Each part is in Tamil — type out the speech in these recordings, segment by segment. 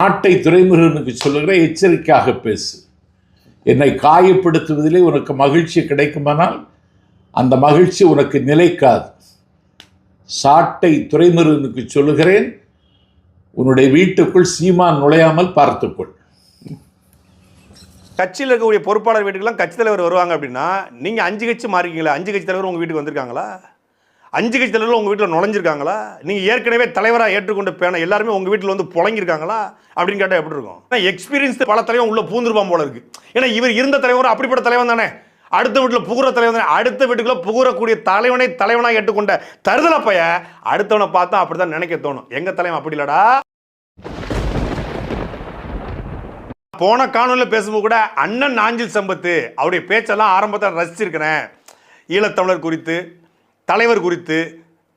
நாட்டை துரைமுருகனுக்கு சொல்லுகிற எச்சரிக்கையாக பேசு. என்னை காயப்படுத்துவதிலே உனக்கு மகிழ்ச்சி கிடைக்குமானால் அந்த மகிழ்ச்சி உனக்கு நிலைக்காது. சாட்டை துரைமுருகனுக்கு சொல்லுகிறேன், உன்னுடைய வீட்டுக்குள் சீமான் நுழையாமல் பார்த்துக்கொள். கட்சியில் இருக்கக்கூடிய பொறுப்பாளர் வீட்டுக்கெல்லாம் கட்சி தலைவர் வருவாங்க அப்படின்னா நீங்கள் 5 கட்சி மாறிக்கீங்களா? 5 கட்சி தலைவர் உங்கள் வீட்டுக்கு வந்திருக்காங்களா? 5 கட்சி தலைவர் உங்கள் வீட்டில் நுழைஞ்சிருக்காங்களா? நீங்கள் ஏற்கனவே தலைவராக ஏற்றுக்கொண்ட பேன எல்லாருமே உங்கள் வீட்டில் வந்து புழங்கிருக்காங்களா அப்படின்னு கேட்டால் எப்படி இருக்கும்? எக்ஸ்பீரியன்ஸ் பல தலைவன் உள்ள பூந்துருப்பான் போல இருக்கு. ஏன்னா இவர் இருந்த தலைவர் அப்படிப்பட்ட தலைவன் தானே. அடுத்த வீட்டில் புகுற தலைவன் தானே. அடுத்த வீட்டுக்குள்ள புகுறக்கூடிய தலைவனாக ஏற்றுக்கொண்ட தருதலை பைய அடுத்தவனை பார்த்தா அப்படிதான் நினைக்க தோணும். எங்க தலைவன் அப்படி இல்லடா. போன காணொலியில் பேசும்போது கூட அண்ணன் நாஞ்சில் சம்பத்து அவருடைய பேச்செல்லாம் ஆரம்பத்தில் ரசிச்சிருக்கிறேன். ஈழத்தமிழர் குறித்து, தலைவர் குறித்து,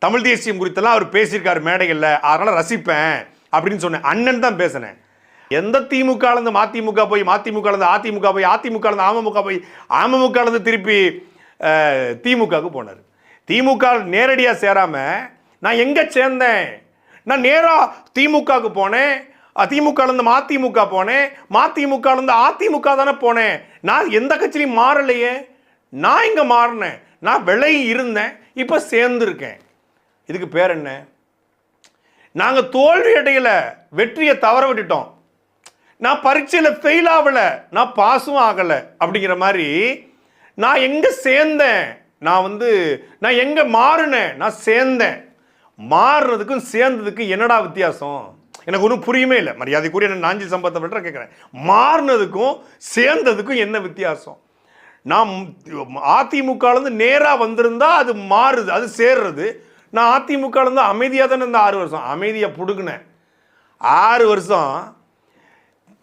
தமிழ் தேசியம் குறித்தெல்லாம் அவர் பேசியிருக்காரு மேடைகளில், அதனால் ரசிப்பேன் அப்படின்னு சொன்னேன். அண்ணன் தான் பேசினேன். எந்த திமுகலேருந்து மதிமுக போய், மதிமுகலேருந்து அதிமுக போய், அதிமுகலேருந்து அமமுக போய், அமமுகலேருந்து திருப்பி திமுகவுக்கு போனார். திமுக நேரடியாக சேராமல் நான் எங்கே சேர்ந்தேன்? நான் நேராக திமுகவுக்கு போனேன். திமுகலேருந்து மதிமுக போனேன். மதிமுகலேருந்து அதிமுக தானே போனேன். நான் எந்த கட்சியிலையும் மாறலையே. நான் இங்கே மாறினேன். நான் விலகி இருந்தேன், இப்போ சேர்ந்துருக்கேன். இதுக்கு பேர் என்ன? நாங்கள் தோல்வி அடையலை, வெற்றியை தவற விட்டுட்டோம். நான் பரீட்சையில் ஃபெயில் ஆகலை, நான் பாஸும் ஆகலை அப்படிங்கிற மாதிரி. நான் எங்கே சேர்ந்தேன்? நான் எங்கே மாறினேன்? நான் சேர்ந்தேன். மாறுறதுக்கும் சேர்ந்ததுக்கும் என்னடா வித்தியாசம்? எனக்கு ஒன்றும் புரியுமே இல்லை. மரியாதைக்குரிய நாஞ்சில் சம்பத்தை பற்றி கேட்குறேன். மாறினதுக்கும் சேர்ந்ததுக்கும் என்ன வித்தியாசம்? நான் அதிமுகலேருந்து நேராக வந்திருந்தா அது மாறுது, அது சேர்றது. நான் அதிமுகலேருந்து அமைதியாக தானே இந்த 6 வருஷம் அமைதியாக பிடுங்கினேன். 6 வருஷம்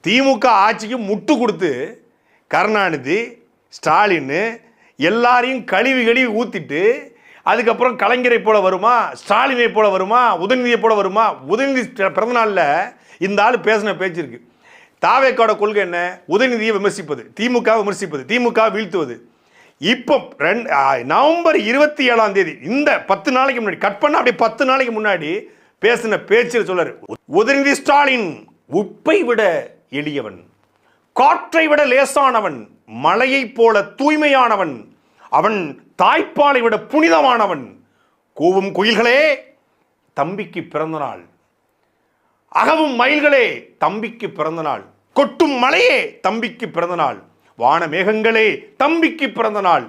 திமுக ஆட்சிக்கு முட்டு கொடுத்து கருணாநிதி, ஸ்டாலின் எல்லாரையும் கழுவி ஊற்றிட்டு, அதுக்கப்புறம் கலைஞரை போல வருமா, ஸ்டாலினை போல வருமா, உதயநிதியை போல வருமா? உதயநிதி பிறந்தநாளில் இந்த ஆள் பேசின பேச்சு இருக்கு. தாவேக்காவோட கொள்கை என்ன? உதயநிதியை விமர்சிப்பது, திமுக விமர்சிப்பது, திமுக வீழ்த்துவது. இப்போ நவம்பர் 27ஆம் தேதி, இந்த 10 நாளைக்கு முன்னாடி, கட் பண்ண அப்படியே 10 நாளைக்கு முன்னாடி பேசின பேச்சில் சொல்றாரு, உதயநிதி ஸ்டாலின் உப்பை விட எளியவன், காற்றை விட லேசானவன், மலையை போல தூய்மையானவன், அவன் தாய்ப்பாலை விட புனிதமானவன், கூவும் குயில்களே தம்பிக்கு பிறந்த நாள், அகவும் மயில்களே தம்பிக்கு பிறந்த நாள், கொட்டும் மலையே தம்பிக்கு பிறந்த நாள், வான மேகங்களே தம்பிக்கு பிறந்த நாள்,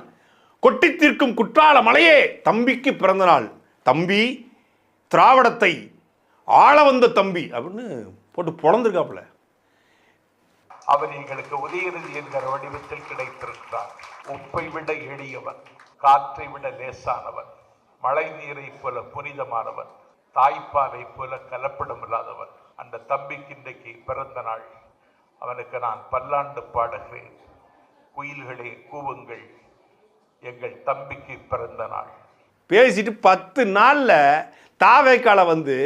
கொட்டித்திருக்கும் குற்றால மலையே தம்பிக்கு பிறந்த நாள், தம்பி திராவிடத்தை ஆள வந்த தம்பி அப்படின்னு போட்டு பொழந்திருக்காப்புல. அவர் எங்களுக்கு உதயநிதி என்கிற வடிவத்தில் கிடைத்திருக்கிறார். உப்பை விட எளியவன், காற்றை விட லேசானவன், மழை நீரை போல புனிதமானவன், தாய்ப்பாலை போல கலப்படம் இல்லாதவன். அந்த தம்பிக்கு இன்றைக்கு பிறந்த நாள். அவனுக்கு நான் பல்லாண்டு பாடுகிறேன். குயில்களே கூவுங்கள், எங்கள் தம்பிக்கு பிறந்த நாள். பேசிட்டு 10 நாள்ல தாவேக்கால வந்து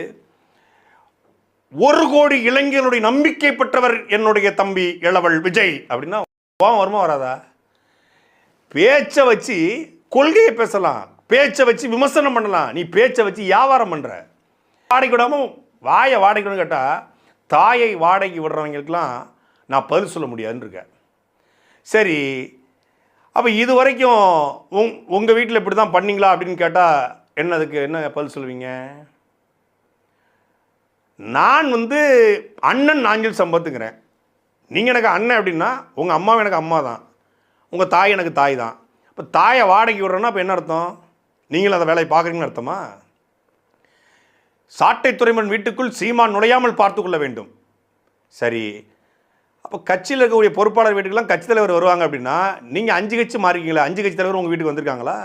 1 கோடி இளைஞர்களுடைய நம்பிக்கை பெற்றவர் என்னுடைய தம்பி இளவல் விஜய் அப்படின்னா வருமா வராதா? பேச்சை வச்சு கொள்கையை பேசலாம், பேச்சை வச்சு விமர்சனம் பண்ணலாம். நீ பேச்சை வச்சு வியாபாரம் பண்ற. வாடகை விடாமல் வாயை வாடகை விடணும் கேட்டால், தாயை வாடகை விடுறவங்களுக்கெல்லாம் நான் பதில் சொல்ல முடியாதுன்னு இருக்கேன். சரி, அப்போ இது வரைக்கும் உங்கள் வீட்டில் இப்படி தான் பண்ணீங்களா அப்படின்னு கேட்டால் அதுக்கு என்ன பதில் சொல்லுவீங்க? நான் அண்ணன் நாஞ்சில் சம்பத்துங்கிறேன். நீங்கள் எனக்கு அண்ணன் அப்படின்னா உங்கள் அம்மாவும் எனக்கு அம்மா தான், உங்கள் தாய் எனக்கு தாய் தான். இப்போ தாயை வாடகைக்கு விடுறோன்னா அப்போ என்ன அர்த்தம்? நீங்களும் அந்த வேலையை பார்க்குறீங்கன்னு அர்த்தமா? சாட்டை துரைமுருகன் வீட்டுக்குள் சீமான் நுழையாமல் பார்த்து கொள்ள வேண்டும். சரி, அப்போ கட்சியில் இருக்கக்கூடிய பொறுப்பாளர் வீட்டுக்கெல்லாம் கட்சி தலைவர் வருவாங்க அப்படின்னா நீங்கள் 5 கட்சி மாறிக்கீங்களா? 5 கட்சி தலைவர் உங்கள் வீட்டுக்கு வந்திருக்காங்களா?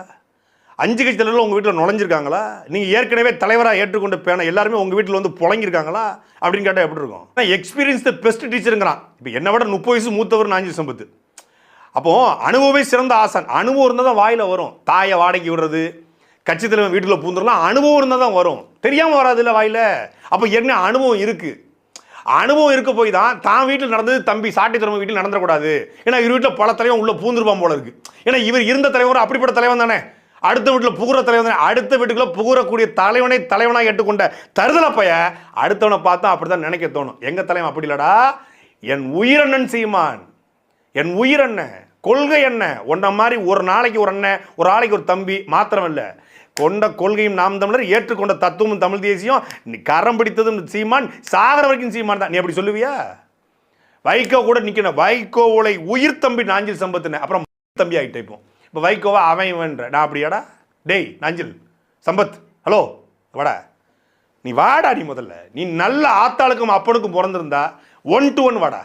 5 கட்சி தலைவர் உங்கள் வீட்டில் நுழைஞ்சிருக்காங்களா? நீங்கள் ஏற்கனவே தலைவராக ஏற்றுக்கொண்ட பேன எல்லாருமே உங்கள் வீட்டில் வந்து புழங்கிருக்காங்களா அப்படின்னு கேட்டால் எப்படி இருக்கும்? எக்ஸ்பீரியன்ஸ் த பெஸ்ட் டீச்சருங்கிறான். இப்போ என்னை விட 30 வயசு மூத்தவர் நாஞ்சில் சம்பத்து. அப்போது அனுபவமே சிறந்த ஆசான். அனுபவம் இருந்தால் தான் வாயில் வரும். தாயை வாடகைக்கு விடுறது, கட்சி தலைவர் வீட்டுக்குள்ள பூந்துடலாம், அனுபவம் இருந்தால் தான் வரும். தெரியாமல் வராது இல்லை வாயில். அப்போ என்ன அனுபவம் இருக்குது? அனுபவம் இருக்க போய் தான் வீட்டில் நடந்தது தம்பி சாட்டை தலைவர் வீட்டில் நடந்துடக்கூடாது. ஏன்னா இவர் வீட்டில் பல தலைவன் உள்ள பூந்துருப்பான் போல இருக்கு. ஏன்னா இவர் இருந்த தலைவர் அப்படிப்பட்ட தலைவன் தானே. அடுத்த வீட்டில் புகுற தலைவன், அடுத்த வீட்டுக்குள்ள புகுறக்கூடிய தலைவனாக ஏற்றுக்கொண்ட தருதலப்பைய அடுத்தவனை பார்த்தா அப்படிதான் நினைக்க தோணும். எங்க தலைவன் அப்படி இல்லடா, என் உயிரண்ணன் சீமான், என் உயிரண்ணன், கொள்கை என்ன, உன்ன மாதிரி ஒரு நாளைக்கு ஒரு அண்ணன், ஒரு ஆளைக்கு ஒரு தம்பி மாத்திரம் இல்லை, கொண்ட கொள்கையும் நாம் தமிழர், ஏற்றுக்கொண்ட தத்துவமும் தமிழ் தேசியம், நீ கரம் பிடித்ததும் சீமான், சாகர வரைக்கும் சீமான் தான். நீ அப்படி சொல்லுவியா? வைகோ கூட நிக்கணும், வைகோவுளை உயிர் தம்பி நாஞ்சில் சம்பத்துன்னு, அப்புறம் தம்பி ஆகிட்டே இப்போ வைகோவா அவன் நான் அப்படியாடா? டேய் நாஞ்சில் சம்பத், ஹலோ வாடா, நீ வாடா, நீ முதல்ல நீ நல்ல ஆத்தாளுக்கும் அப்பனுக்கும் பிறந்திருந்தா 1 to 1 வாடா,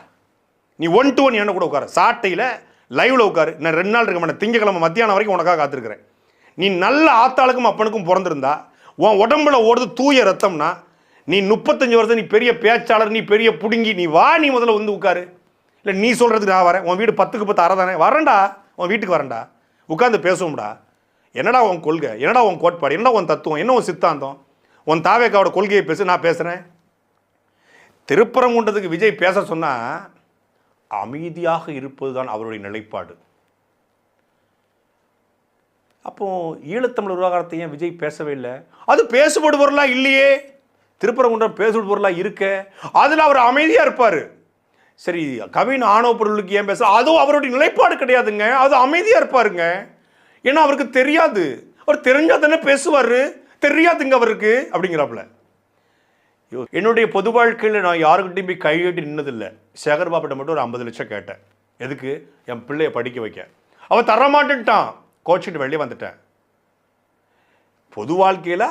நீ 1 to 1 என்ன கூட உட்கார, சாட்டையில் லைவ்ல உட்காரு, நான் 2 நாள் இருக்க மாட்டேன், திங்கக்கிழமை மத்தியானம் வரைக்கும் உனக்காக காத்திருக்கிறேன். நீ நல்ல ஆத்தாளுக்கும் அப்பனுக்கும் பிறந்திருந்தா, உன் உடம்புல ஓடுது தூய ரத்தம்னா, நீ 35 வருஷம் நீ பெரிய பேச்சாளர், நீ பெரிய புடுங்கி, நீ வா, நீ முதல்ல வந்து உட்காரு. இல்லை நீ சொல்கிறதுக்கு நான் வரேன், உன் வீடு 10க்கு 10 அறை தானே, வரேன்டா, உன் வீட்டுக்கு வரேன்டா, உட்காந்து பேசுவோம்டா. என்னடா உன் கொள்கை, என்னடா உன் கோட்பாடு, என்னடா உன் தத்துவம், என்ன உன் சித்தாந்தம், உன் தாவேக்காவோட கொள்கையை பேசு, நான் பேசுகிறேன். திருப்பரங்குன்றத்துக்கு விஜய் பேச சொன்னால் அமைதியாக இருப்பது தான் அவருடைய நிலைப்பாடு. அப்போ ஈழத்தமிழ் விவகாரத்தை ஏன் விஜய் பேசவே இல்லை? அது பேசுபடுபொருளா இல்லையே, திருப்பரங்குன்றம் பேசுபடுபொருளா இருக்க, அதில் அவர் அமைதியாக இருப்பார். சரி, கவின் ஆணவ பொருளுக்கு ஏன் பேச, அதுவும் அவருடைய நிலைப்பாடு கிடையாதுங்க, அது அமைதியாக இருப்பாருங்க. ஏன்னா அவருக்கு தெரியாது, அவர் தெரிஞ்சா தானே பேசுவார், தெரியாதுங்க அவருக்கு அப்படிங்கிறாப்புல. என்னுடைய பொது வாழ்க்கையில் நான் யாருக்கிட்டையும் போய் கைகட்டி நின்னதில்லை. சேகர் பாபுட்ட மட்டும் ஒரு 50 லட்சம் கேட்டேன். எதுக்கு? என் பிள்ளைய படிக்க வைக்க. அவன் தரமாட்டேன்ட்டான், கோச்சிட்டு வெளியே வந்துட்டேன். பொது வாழ்க்கையில்